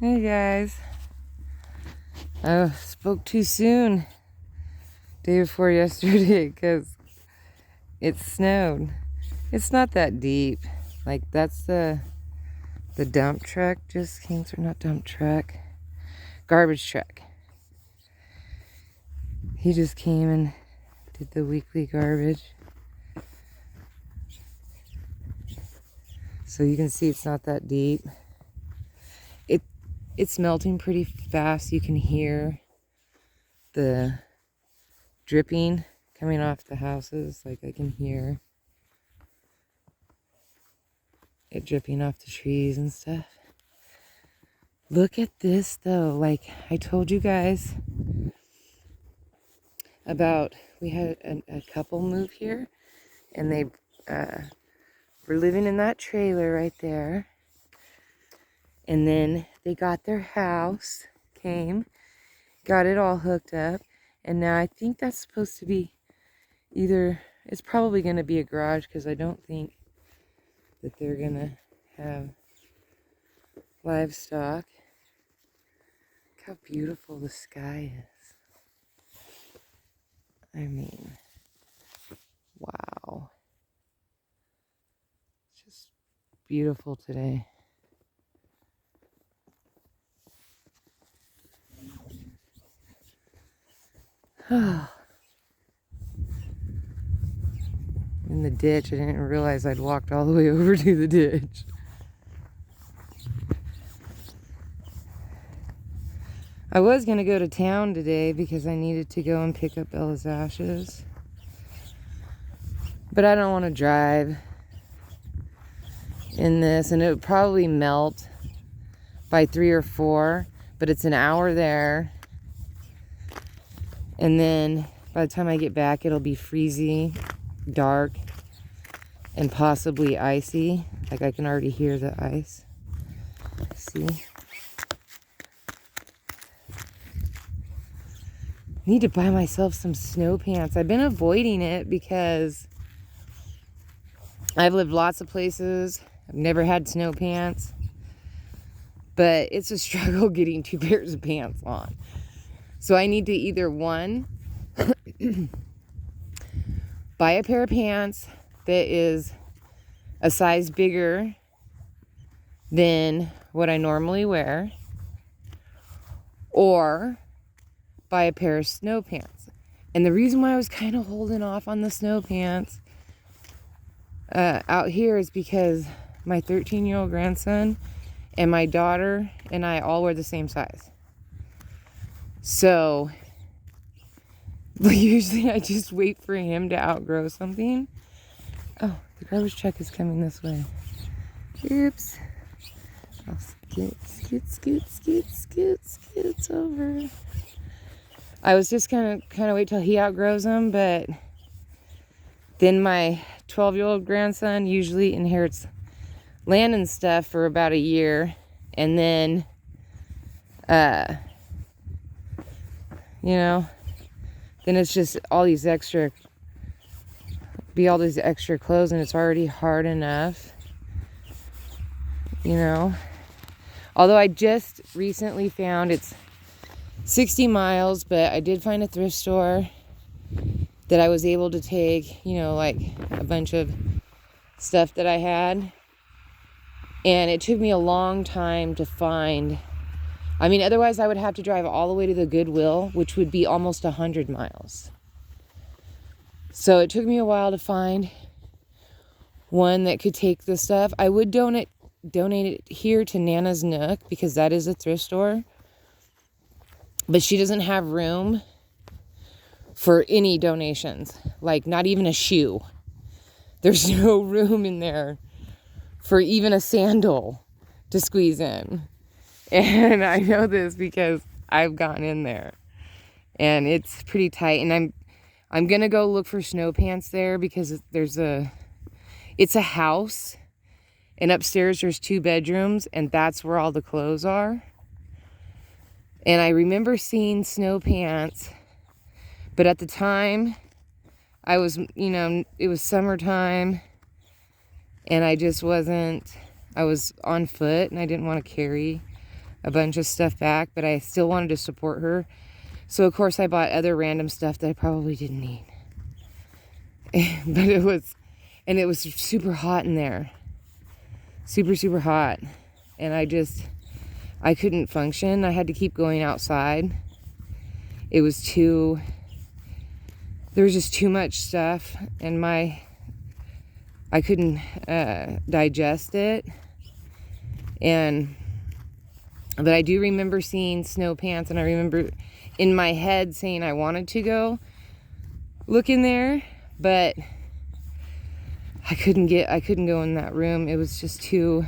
Hey guys. I spoke too soon day before yesterday because it snowed. It's not that deep. Like that's the dump truck just came through. Not dump truck. Garbage truck. He just came and did the weekly garbage. So you can see it's not that deep. It's melting pretty fast. You can hear the dripping coming off the houses. Like I can hear it dripping off the trees and stuff. Look at this though. Like I told you guys about, we had a couple move here and they were living in that trailer right there. And then they got their house, came, got it all hooked up. And now I think that's supposed to be either, it's probably going to be a garage because I don't think that they're going to have livestock. Look how beautiful the sky is. I mean, wow. It's just beautiful today. In the ditch, I didn't realize I'd walked all the way over to the ditch. I was going to go to town today because I needed to go and pick up Bella's ashes. But I don't want to drive in this, and it would probably melt by 3 or 4, but it's an hour there. And then by the time I get back, it'll be freezing, dark, and possibly icy. Like I can already hear the ice. See? Need to buy myself some snow pants. I've been avoiding it because I've lived lots of places. I've never had snow pants. But it's a struggle getting 2 pairs of pants on. So I need to either one, buy a pair of pants that is a size bigger than what I normally wear, or buy a pair of snow pants. And the reason why I was kind of holding off on the snow pants out here is because my 13-year-old grandson and my daughter and I all wear the same size. So usually I just wait for him to outgrow something. Oh, the garbage truck is coming this way. Oops. I'll scoot over. I was just gonna kind of wait till he outgrows them, but then my 12-year-old grandson usually inherits land and stuff for about a year, and then then it's just all these extra clothes, and it's already hard enough, although I just recently found it's 60 miles, but I did find a thrift store that I was able to take, like a bunch of stuff that I had. And it took me a long time to find. I mean, otherwise I would have to drive all the way to the Goodwill, which would be almost 100 miles. So it took me a while to find one that could take the stuff. I would donate it here to Nana's Nook because that is a thrift store. But she doesn't have room for any donations, like not even a shoe. There's no room in there for even a sandal to squeeze in. And I know this because I've gone in there and it's pretty tight. And I'm going to go look for snow pants there because it's a house, and upstairs there's 2 bedrooms, and that's where all the clothes are. And I remember seeing snow pants, but at the time I was, it was summertime, and I just wasn't, I was on foot and I didn't want to carry a bunch of stuff back, but I still wanted to support her. So of course I bought other random stuff that I probably didn't need. But it was super hot in there. Super, super hot. And I couldn't function. I had to keep going outside. There was just too much stuff, and I couldn't digest it. But I do remember seeing snow pants, and I remember in my head saying I wanted to go look in there, but I couldn't go in that room. It was just too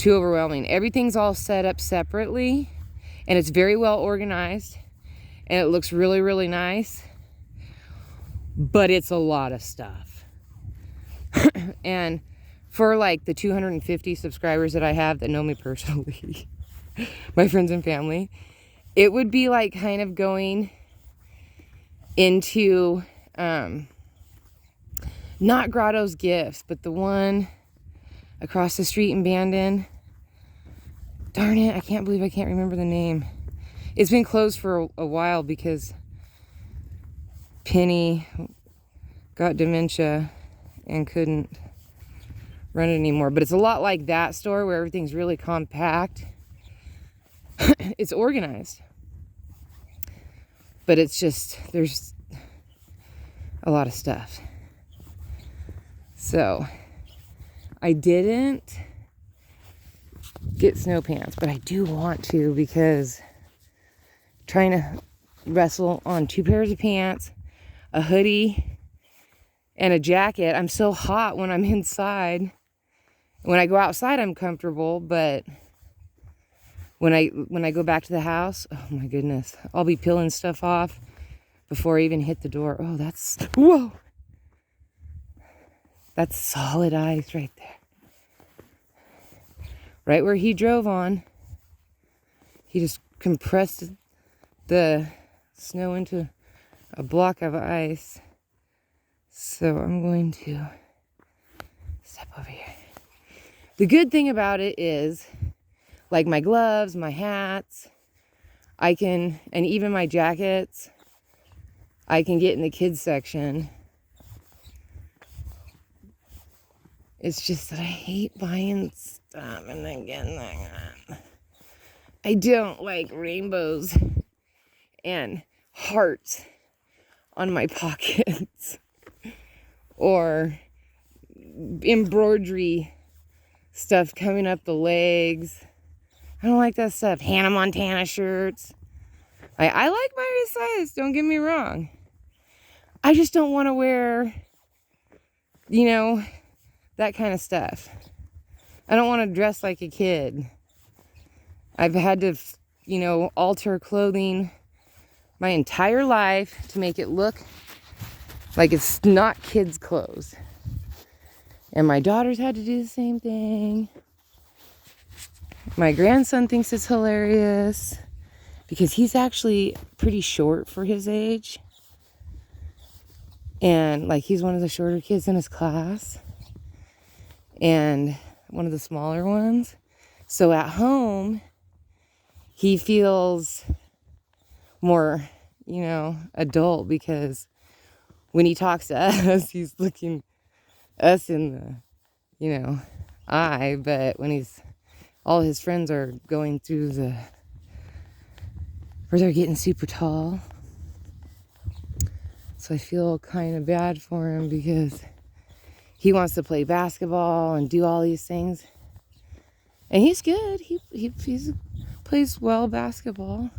overwhelming. Everything's all set up separately, and it's very well organized, and it looks really, really nice, but it's a lot of stuff. And for like the 250 subscribers that I have that know me personally, my friends and family, it would be like kind of going into not Grotto's Gifts, but the one across the street in Bandon. Darn it, I can't believe I can't remember the name. It's been closed for a while because Penny got dementia and couldn't run it anymore. But it's a lot like that store where everything's really compact. It's organized. But it's just, there's a lot of stuff. So I didn't get snow pants, but I do want to, because trying to wrestle on 2 pairs of pants, a hoodie, and a jacket. I'm so hot when I'm inside. When I go outside, I'm comfortable, but when I go back to the house, oh my goodness, I'll be peeling stuff off before I even hit the door. Oh, whoa. That's solid ice right there. Right where he drove on. He just compressed the snow into a block of ice. So I'm going to step over here. The good thing about it is, like my gloves, my hats, and even my jackets, I can get in the kids section. It's just that I hate buying stuff, and again, I don't like rainbows and hearts on my pockets or embroidery stuff coming up the legs. I don't like that stuff. Hannah Montana shirts. I like my size, don't get me wrong. I just don't want to wear, that kind of stuff. I don't want to dress like a kid. I've had to, alter clothing my entire life to make it look like it's not kids' clothes. And my daughters had to do the same thing. My grandson thinks it's hilarious because he's actually pretty short for his age. And he's one of the shorter kids in his class. And one of the smaller ones. So at home, he feels more, adult, because when he talks to us, he's looking us in the, eye. But when all his friends are going through where they're getting super tall. So I feel kind of bad for him because he wants to play basketball and do all these things. And he's good. He plays well basketball.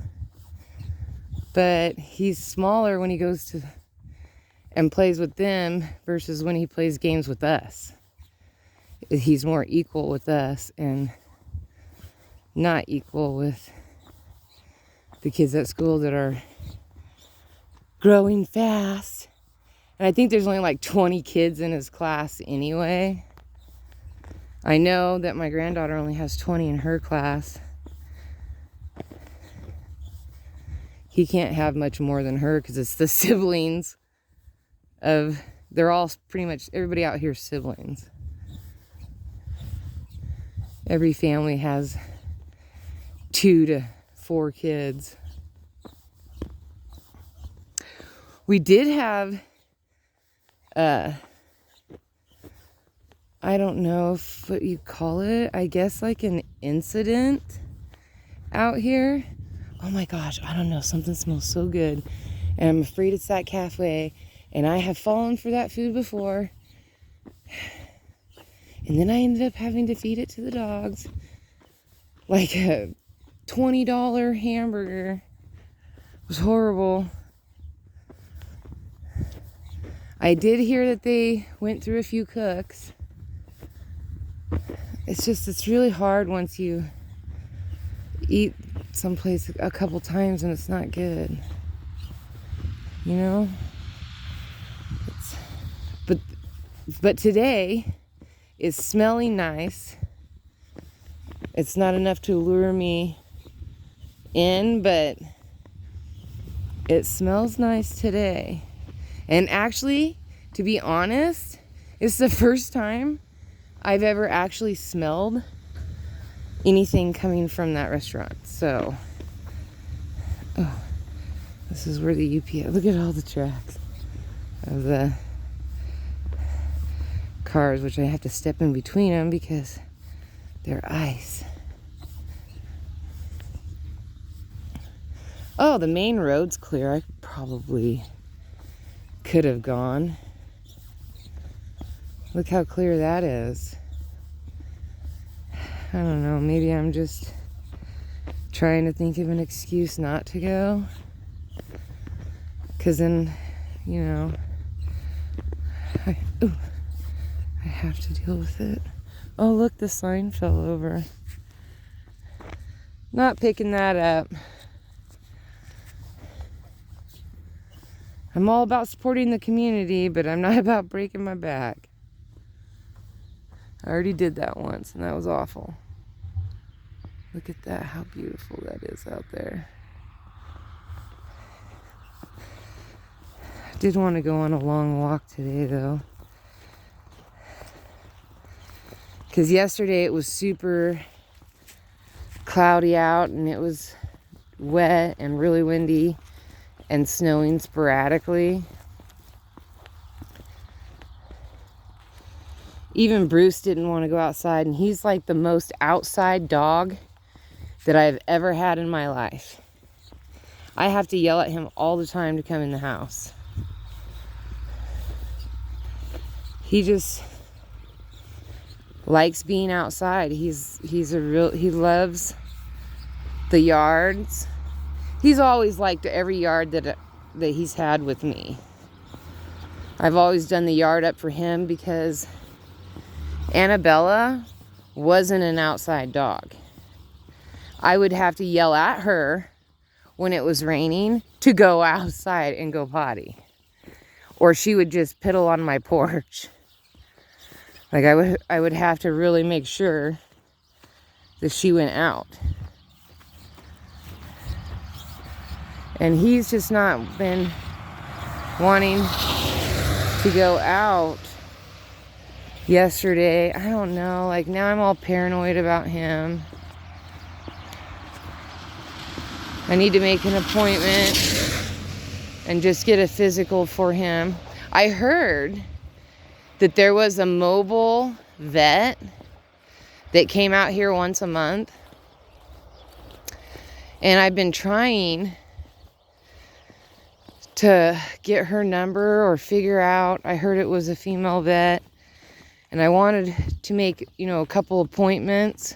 But he's smaller when he goes to and plays with them versus when he plays games with us. He's more equal with us and not equal with the kids at school that are growing fast. And I think there's only 20 kids in his class anyway. I know that my granddaughter only has 20 in her class. He can't have much more than her because it's the siblings they're all pretty much, everybody out here is siblings. Every family has 2 to 4 kids. We did have, I don't know what you call it. I guess like an incident out here. Oh my gosh, I don't know. Something smells so good. And I'm afraid it's that cafe. And I have fallen for that food before. And then I ended up having to feed it to the dogs. Like a $20 hamburger. It was horrible. I did hear that they went through a few cooks. It's really hard once you eat someplace a couple times and it's not good. You know? But today is smelling nice. It's not enough to lure me in, but it smells nice today. And actually, to be honest, it's the first time I've ever actually smelled anything coming from that restaurant. So, oh, this is where the UPS, look at all the tracks of the cars, which I have to step in between them because they're ice. Oh, the main road's clear. I probably could have gone. Look how clear that is. I don't know, maybe I'm just trying to think of an excuse not to go. Because then, you know, I have to deal with it. Oh, look, the sign fell over. Not picking that up. I'm all about supporting the community, but I'm not about breaking my back. I already did that once, and that was awful. Look at that, how beautiful that is out there. I did want to go on a long walk today, though. Because yesterday it was super cloudy out, and it was wet and really windy and snowing sporadically. Even Bruce didn't want to go outside, and he's like the most outside dog that I've ever had in my life. I have to yell at him all the time to come in the house. He just likes being outside. He loves the yards. He's always liked every yard that he's had with me. I've always done the yard up for him because Annabella wasn't an outside dog. I would have to yell at her when it was raining to go outside and go potty. Or she would just piddle on my porch. Like I would have to really make sure that she went out. And he's just not been wanting to go out. Yesterday, I don't know, like now I'm all paranoid about him. I need to make an appointment and just get a physical for him. I heard that there was a mobile vet that came out here once a month. And I've been trying to get her number or figure out. I heard it was a female vet. And I wanted to make, a couple appointments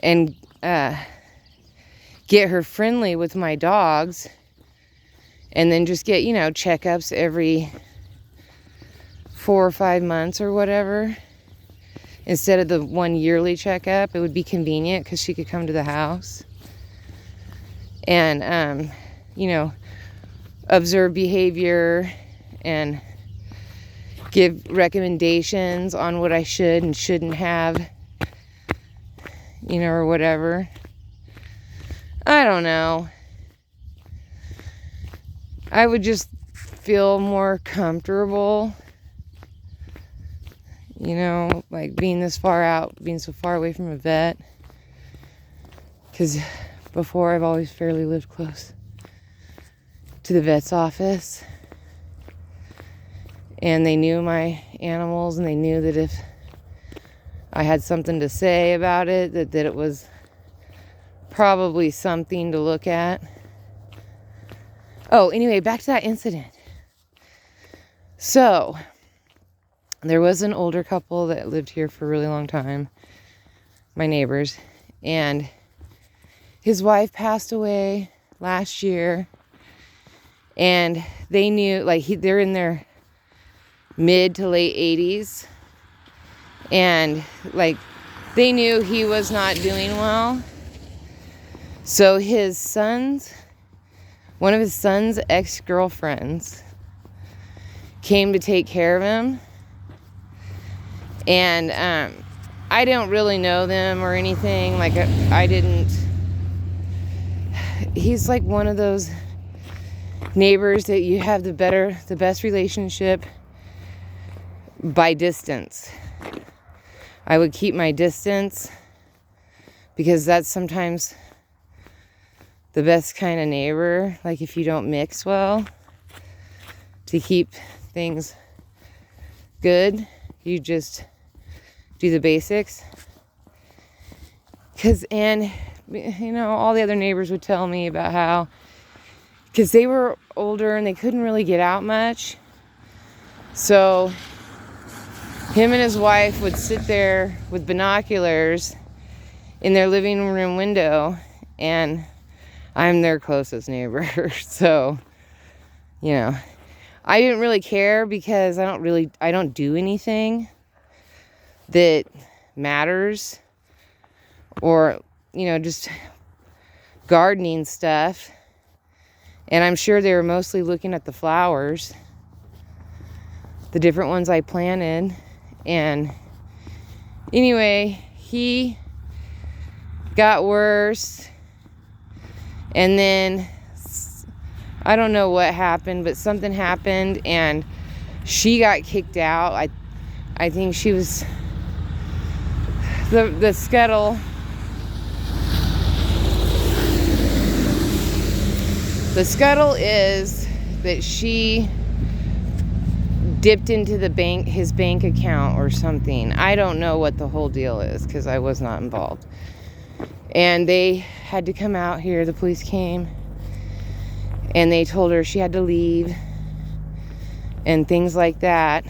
and get her friendly with my dogs. And then just get, checkups every 4 or 5 months or whatever. Instead of the one yearly checkup, it would be convenient because she could come to the house. And, observe behavior and give recommendations on what I should and shouldn't have, or whatever. I don't know. I would just feel more comfortable, like being this far out, being so far away from a vet. Because before, I've always fairly lived close to the vet's office. And they knew my animals, and they knew that if I had something to say about it, that it was probably something to look at. Oh, anyway, back to that incident. So, there was an older couple that lived here for a really long time, my neighbors, and his wife passed away last year, and they knew, like, they're in their mid to late 80s, and, like, they knew he was not doing well. So his son's, one of his son's ex-girlfriends came to take care of him. And I don't really know them or anything. Like, I didn't. He's like one of those neighbors that you have the best relationship by distance. I would keep my distance because that's sometimes the best kind of neighbor. Like, if you don't mix well, to keep things good, you just do the basics. And you know, all the other neighbors would tell me about how, because they were older and they couldn't really get out much, so him and his wife would sit there with binoculars in their living room window, and I'm their closest neighbor. So, you know, I didn't really care because I don't do anything that matters, or, you know, just gardening stuff. And I'm sure they were mostly looking at the flowers, the different ones I planted. And anyway, he got worse, and then I don't know what happened, but something happened, and she got kicked out. I think she was the scuttle. The scuttle is that she dipped into his bank account or something. I don't know what the whole deal is because I was not involved. And they had to come out here. The police came and they told her she had to leave and things like that.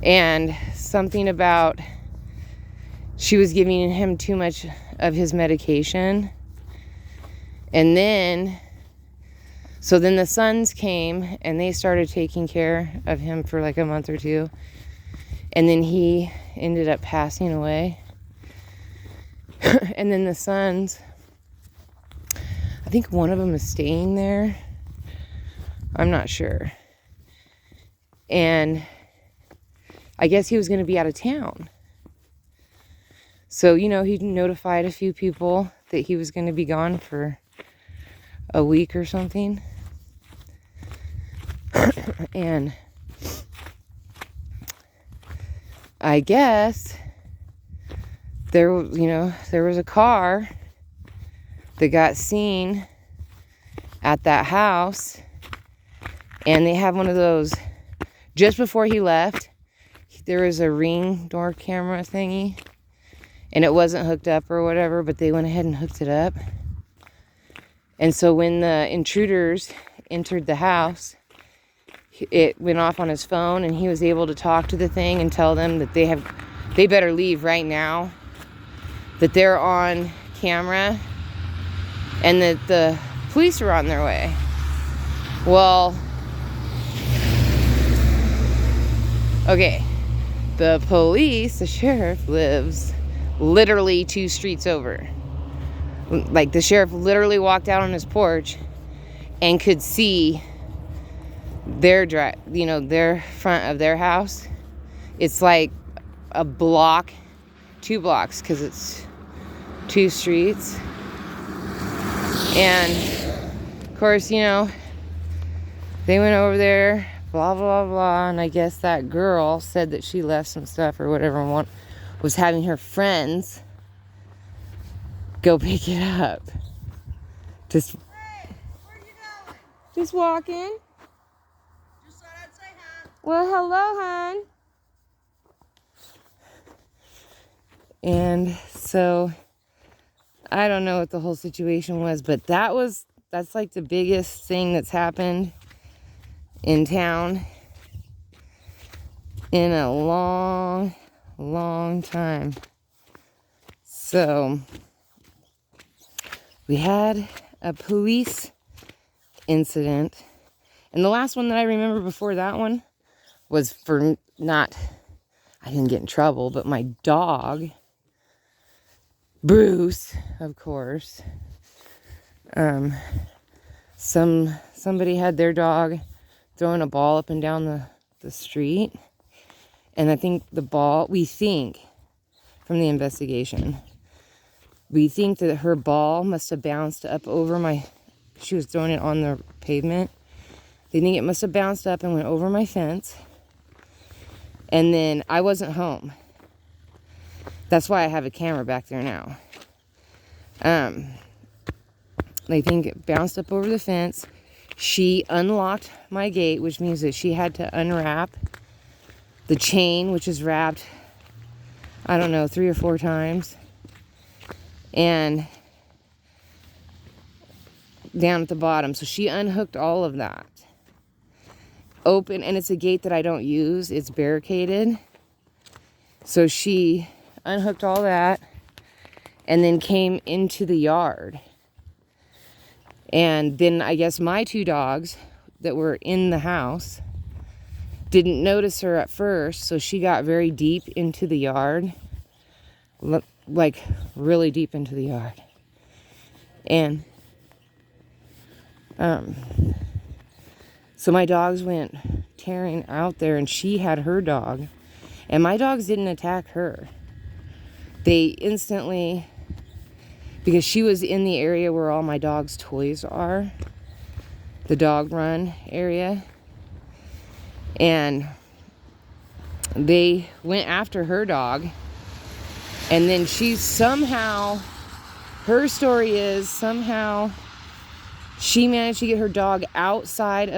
And something about she was giving him too much of his medication. And then the sons came and they started taking care of him for like a month or two. And then he ended up passing away. And then the sons, I think one of them is staying there. I'm not sure. And I guess he was going to be out of town. So, you know, he notified a few people that he was going to be gone for a week or something. And I guess there was a car that got seen at that house, and they have one of those. Just before he left, there was a Ring door camera thingy, and it wasn't hooked up or whatever, but they went ahead and hooked it up. And so when the intruders entered the house, it went off on his phone, and he was able to talk to the thing and tell them that they better leave right now, that they're on camera, and that the police are on their way. Well, okay, the police, the sheriff lives literally 2 streets over. Like, the sheriff literally walked out on his porch and could see their front of their house. It's like a block, 2 blocks, because it's 2 streets. And of course, you know, they went over there, blah blah blah, and I guess that girl said that she left some stuff or whatever and was having her friends go pick it up. Just, Hey, where you going? just walking. Just thought I'd say hi. Well, hello, hon. And so, I don't know what the whole situation was, but that's like the biggest thing that's happened in town in a long, long time. So, we had a police incident. And the last one that I remember before that one was for not, I didn't get in trouble, but my dog, Bruce, of course, somebody had their dog throwing a ball up and down the street. And I think we think from the investigation, we think that her ball must have bounced up over she was throwing it on the pavement. They think it must have bounced up and went over my fence. And then I wasn't home. That's why I have a camera back there now. They think it bounced up over the fence. She unlocked my gate, which means that she had to unwrap the chain, which is wrapped, I don't know, 3 or 4 times. And down at the bottom. So she unhooked all of that. Open, and it's a gate that I don't use. It's barricaded. So she unhooked all that and then came into the yard. And then I guess my 2 dogs that were in the house didn't notice her at first, so she got very deep into the yard. Like really deep into the yard. And so my dogs went tearing out there, and she had her dog. And my dogs didn't attack her. They instantly, because she was in the area where all my dog's toys are, the dog run area, and they went after her dog. And then her story is somehow she managed to get her dog outside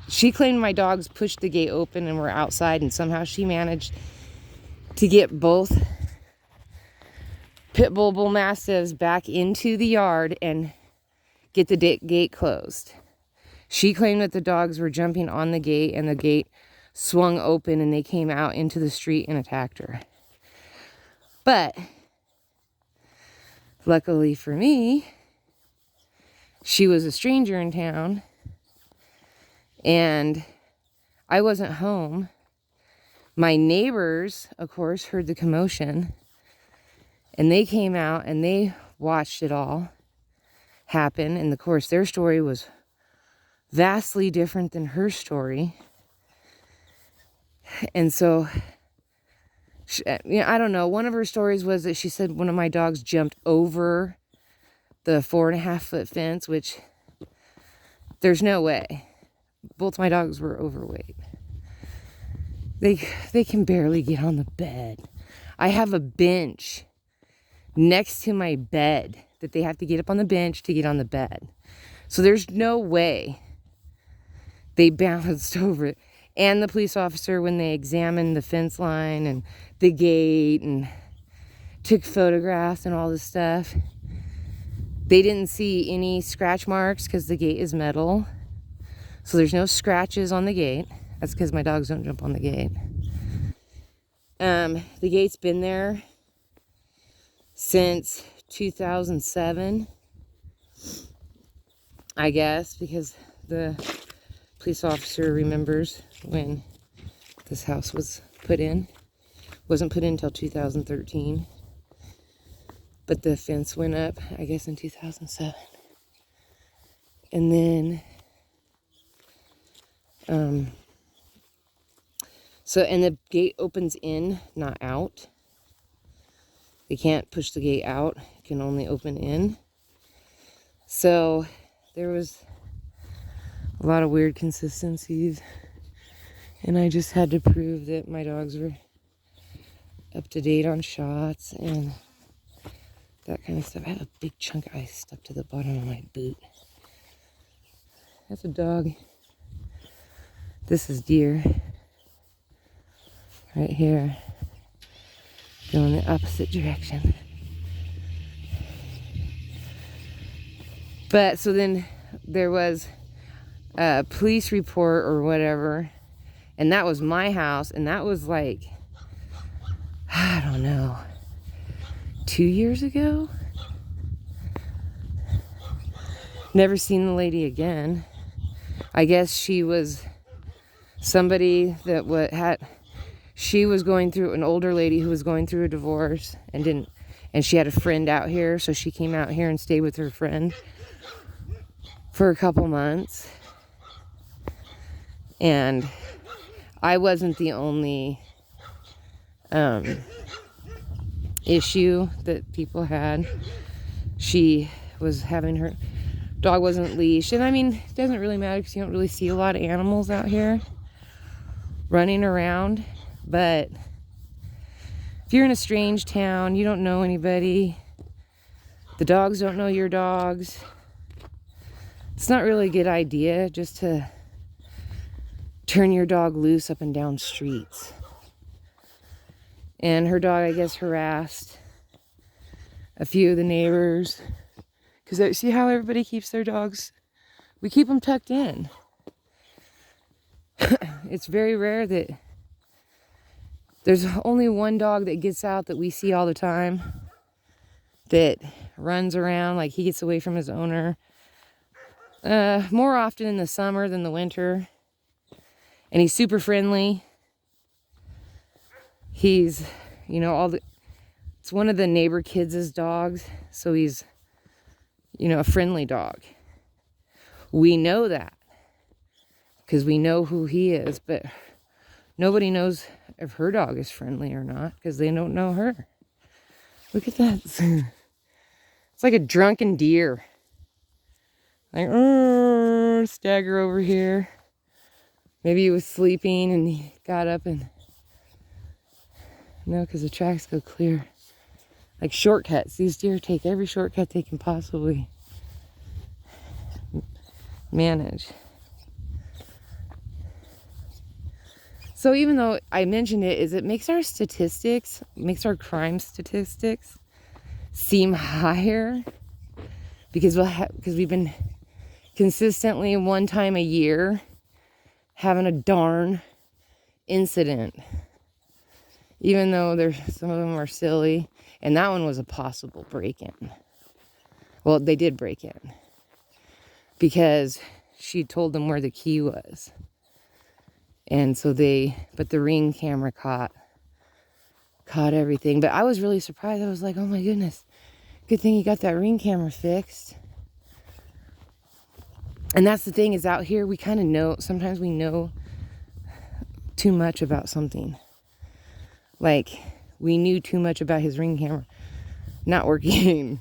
she claimed my dogs pushed the gate open and were outside, and somehow she managed to get both pit bull mastiffs back into the yard and get the gate closed. She claimed that the dogs were jumping on the gate, and the gate swung open and they came out into the street and attacked her. But luckily for me, she was a stranger in town, and I wasn't home. My neighbors, of course, heard the commotion, and they came out and they watched it all happen. And of course, their story was vastly different than her story. And so, I don't know. One of her stories was that she said one of my dogs jumped over the 4.5-foot fence, which there's no way. Both my dogs were overweight. They can barely get on the bed. I have a bench next to my bed that they have to get up on the bench to get on the bed. So there's no way they bounced over it. And the police officer, when they examined the fence line and the gate and took photographs and all this stuff, they didn't see any scratch marks because the gate is metal. So there's no scratches on the gate. That's because my dogs don't jump on the gate. The gate's been there since 2007, I guess, because the police officer remembers when this house was put in. Wasn't put in until 2013. But the fence went up, I guess, in 2007. And then, and the gate opens in, not out. They can't push the gate out. It can only open in. So there was a lot of weird consistencies. And I just had to prove that my dogs were up to date on shots and that kind of stuff. I have a big chunk of ice stuck to the bottom of my boot. That's a dog. This is deer. Right here. Going the opposite direction. But so then there was a police report or whatever, and that was my house, and that was like, I don't know, 2 years ago? Never seen the lady again. I guess she was somebody that she was going through, an older lady who was going through a divorce and she had a friend out here, so she came out here and stayed with her friend for a couple months. And I wasn't the only issue that people had. She was having her dog wasn't leashed, and I mean, it doesn't really matter because you don't really see a lot of animals out here running around. But if you're in a strange town, you don't know anybody, the dogs don't know your dogs, it's not really a good idea just to turn your dog loose up and down streets. And her dog, I guess, harassed a few of the neighbors. Because see how everybody keeps their dogs? We keep them tucked in. It's very rare that there's only one dog that gets out that we see all the time, that runs around, like he gets away from his owner. More often in the summer than the winter. And he's super friendly. He's, it's one of the neighbor kids' dogs, so he's, a friendly dog. We know that because we know who he is, but nobody knows if her dog is friendly or not because they don't know her. Look at that. It's like a drunken deer. Like, stagger over here. Maybe he was sleeping and he got up and... No, because the tracks go clear. Like shortcuts. These deer take every shortcut they can possibly manage. So even though I mentioned it makes our statistics, makes our crime statistics seem higher because we've been consistently one time a year having a darn incident. Even though some of them are silly. And that one was a possible break-in. Well, they did break in. Because she told them where the key was. And so but the Ring camera caught everything. But I was really surprised. I was like, oh my goodness. Good thing you got that Ring camera fixed. And that's the thing, is out here we kind of know, sometimes we know too much about something. Like, we knew too much about his Ring camera not working.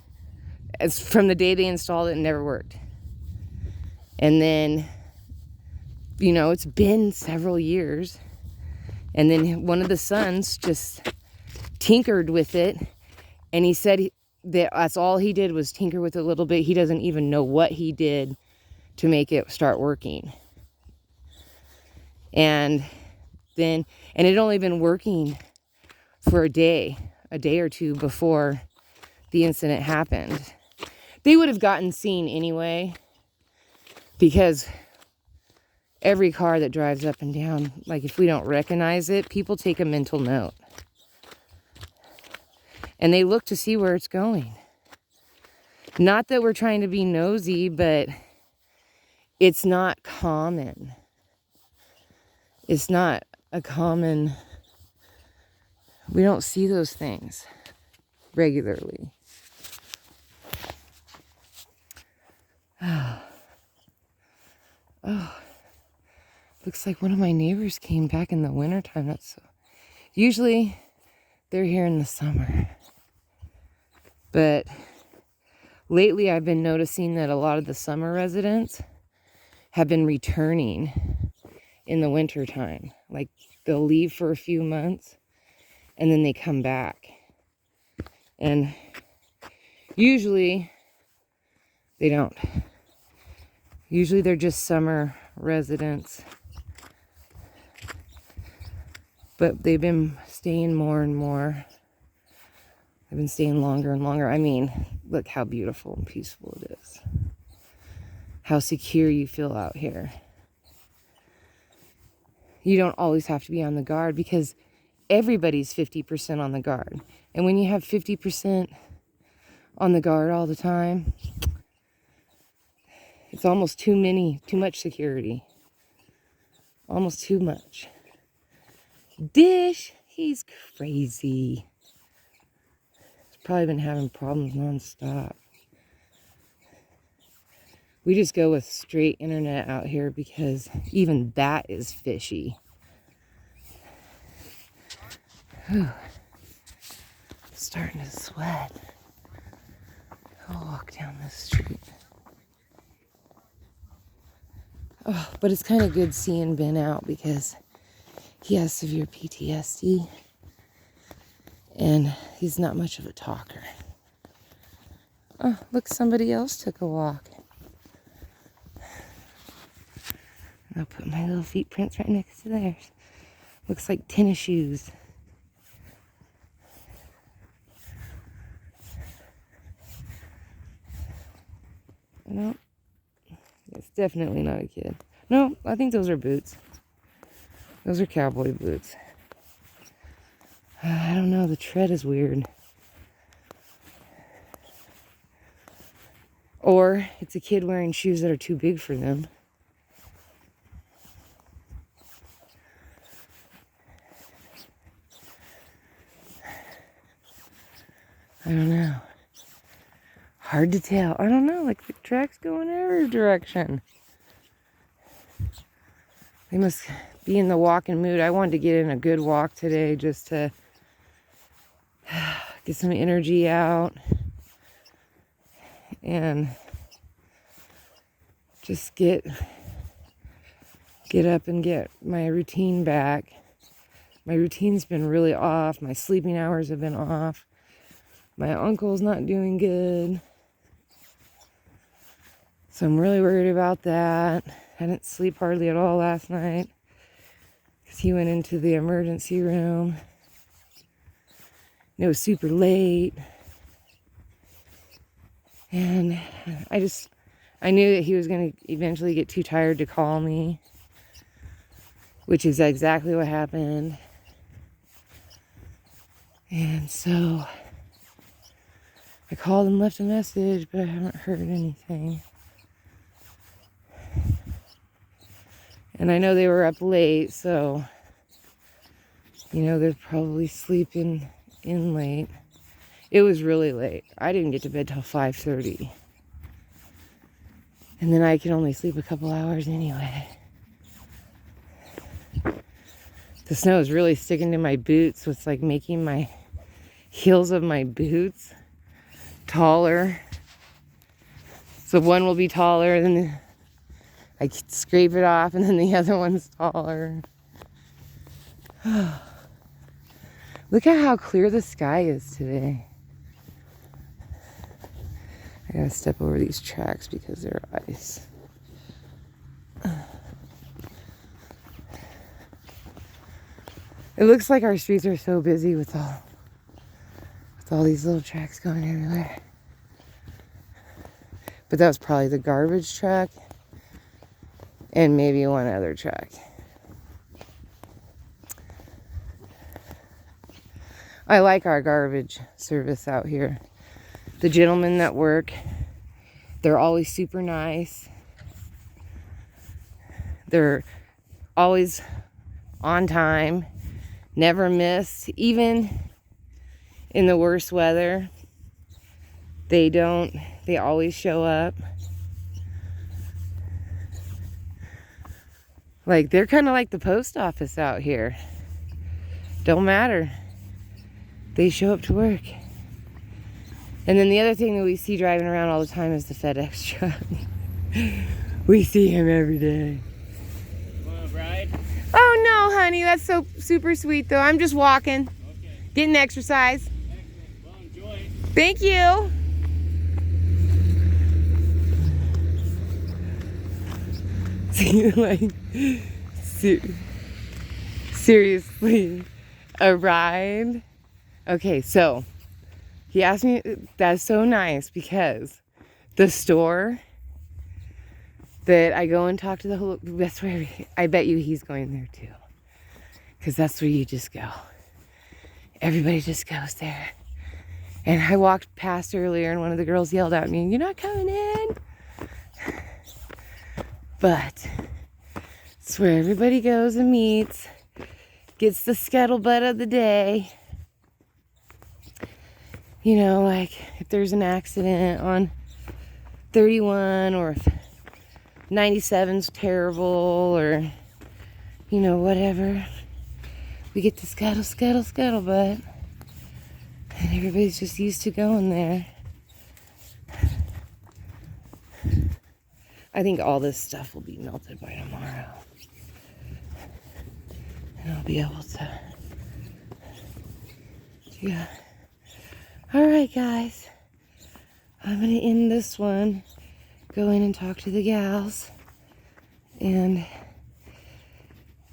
It's from the day they installed it, it never worked. And then, it's been several years. And then one of the sons just tinkered with it. And he said that's all he did was tinker with it a little bit. He doesn't even know what he did to make it start working. And it had only been working for a day or two before the incident happened. They would have gotten seen anyway, because every car that drives up and down, like if we don't recognize it, people take a mental note. And they look to see where it's going. Not that we're trying to be nosy, but it's not common. It's not a common... We don't see those things regularly. Oh, looks like one of my neighbors came back in the wintertime. Usually they're here in the summer. But lately I've been noticing that a lot of the summer residents have been returning in the wintertime. Like they'll leave for a few months and then they come back. And Usually they don't. Usually they're just summer residents. But they've been staying more and more. They've been staying longer and longer. I mean, look how beautiful and peaceful it is. How secure you feel out here. You don't always have to be on the guard because everybody's 50% on the guard. And when you have 50% on the guard all the time, it's almost too much security. Almost too much. Dish, he's crazy. He's probably been having problems nonstop. We just go with straight internet out here because even that is fishy. Whew. Starting to sweat. I'll walk down this street. Oh, but it's kind of good seeing Ben out because he has severe PTSD and he's not much of a talker. Oh, look, somebody else took a walk. I'll put my little feet prints right next to theirs. Looks like tennis shoes. No, it's definitely not a kid. No, I think those are boots. Those are cowboy boots. I don't know, the tread is weird. Or it's a kid wearing shoes that are too big for them. I don't know. Hard to tell. I don't know, like the track's going every direction. They must be in the walking mood. I wanted to get in a good walk today just to get some energy out and just get up and get my routine back. My routine's been really off. My sleeping hours have been off. My uncle's not doing good. So I'm really worried about that. I didn't sleep hardly at all last night because he went into the emergency room. And it was super late. And I knew that he was going to eventually get too tired to call me, which is exactly what happened. And so I called and left a message, but I haven't heard anything. And I know they were up late, so, you know, they're probably sleeping in late. It was really late. I didn't get to bed till 5:30. And then I could only sleep a couple hours anyway. The snow is really sticking to my boots, so it's like making my heels of my boots taller. So one will be taller, then I scrape it off, and then the other one's taller. Look at how clear the sky is today. I gotta step over these tracks because they're ice. It looks like our streets are so busy with all these little tracks going everywhere. But that was probably the garbage truck and maybe one other truck. I like our garbage service out here. The gentlemen that work, they're always super nice. They're always on time, never miss, even in the worst weather. They always show up. Like, they're kind of like the post office out here. Don't matter. They show up to work. And then the other thing that we see driving around all the time is the FedEx truck. We see him every day. Want a ride? Oh no, honey, that's so super sweet though. I'm just walking, Okay. getting exercise. Excellent. Well, enjoy. Thank you. See, like, seriously, a ride. Okay, so he asked me, that's so nice because the store that I go and talk to that's where I bet you he's going there too. Because that's where you just go. Everybody just goes there. And I walked past earlier and one of the girls yelled at me, "You're not coming in." But it's where everybody goes and meets, gets the scuttlebutt of the day. You know, like if there's an accident on 31 or if 97's terrible or, you know, whatever. We get to scuttlebutt. And everybody's just used to going there. I think all this stuff will be melted by tomorrow. And I'll be able to, yeah. All right, guys. I'm going to end this one. Go in and talk to the gals. And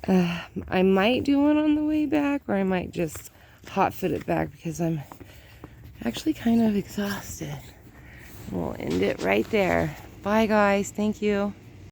I might do one on the way back, or I might just hot foot it back because I'm actually kind of exhausted. We'll end it right there. Bye, guys. Thank you.